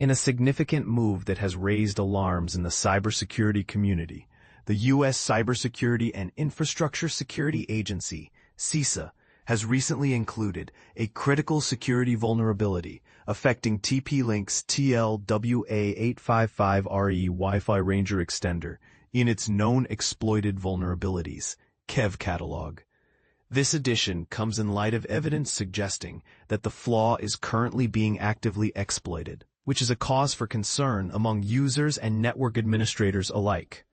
In a significant move that has raised alarms in the cybersecurity community, the U.S. Cybersecurity and Infrastructure Security Agency, CISA, has recently included a critical security vulnerability affecting TP-Link's TLWA855RE Wi-Fi Ranger extender in its known exploited vulnerabilities, KEV catalog. This addition comes in light of evidence suggesting that the flaw is currently being actively exploited, which is a cause for concern among users and network administrators alike.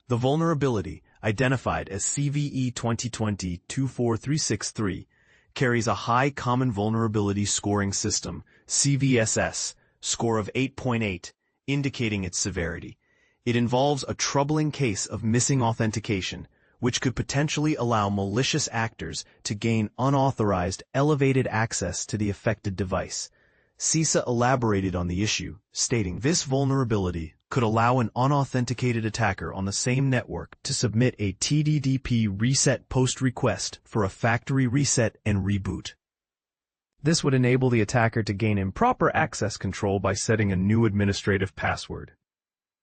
The vulnerability, identified as CVE 2020-24363, carries a high Common Vulnerability Scoring System, CVSS, score of 8.8, indicating its severity. It involves a troubling case of missing authentication, which could potentially allow malicious actors to gain unauthorized elevated access to the affected device. CISA elaborated on the issue, stating this vulnerability could allow an unauthenticated attacker on the same network to submit a TDDP reset post request for a factory reset and reboot. This would enable the attacker to gain improper access control by setting a new administrative password.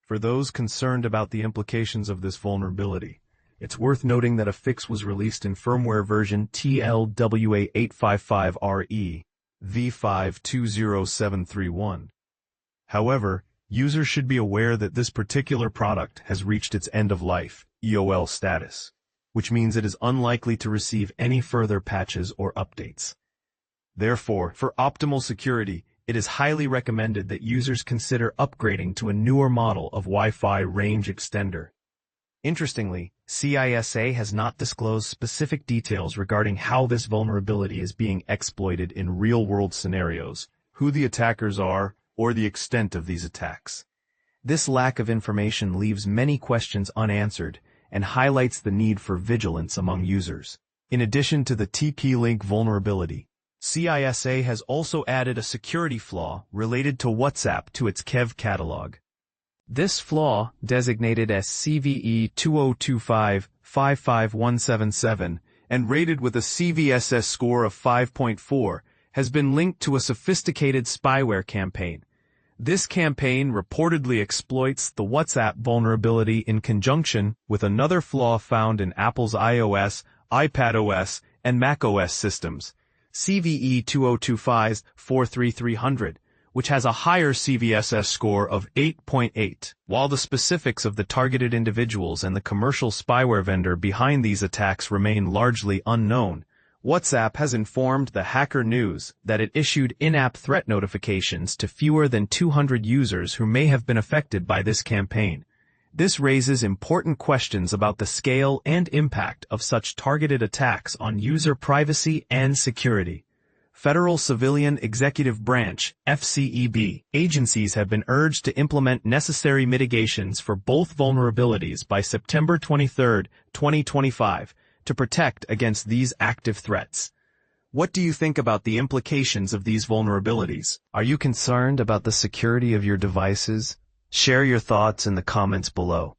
For those concerned about the implications of this vulnerability, it's worth noting that a fix was released in firmware version TLWA855RE v520731. However, users should be aware that this particular product has reached its end-of-life EOL status, which means it is unlikely to receive any further patches or updates. Therefore, for optimal security, it is highly recommended that users consider upgrading to a newer model of Wi-Fi range extender. Interestingly, CISA has not disclosed specific details regarding how this vulnerability is being exploited in real-world scenarios, who the attackers are, or the extent of these attacks. This lack of information leaves many questions unanswered and highlights the need for vigilance among users. In addition to the TP-Link vulnerability, CISA has also added a security flaw related to WhatsApp to its KEV catalog. This flaw, designated as CVE 2025-55177 and rated with a CVSS score of 5.4, has been linked to a sophisticated spyware campaign. This campaign reportedly exploits the WhatsApp vulnerability in conjunction with another flaw found in Apple's iOS, iPadOS, and macOS systems, CVE 2025-43300, which has a higher CVSS score of 8.8. While the specifics of the targeted individuals and the commercial spyware vendor behind these attacks remain largely unknown, WhatsApp has informed the Hacker News that it issued in-app threat notifications to fewer than 200 users who may have been affected by this campaign. This raises important questions about the scale and impact of such targeted attacks on user privacy and security. Federal Civilian Executive Branch (FCEB) agencies have been urged to implement necessary mitigations for both vulnerabilities by September 23, 2025, to protect against these active threats. What do you think about the implications of these vulnerabilities? Are you concerned about the security of your devices? Share your thoughts in the comments below.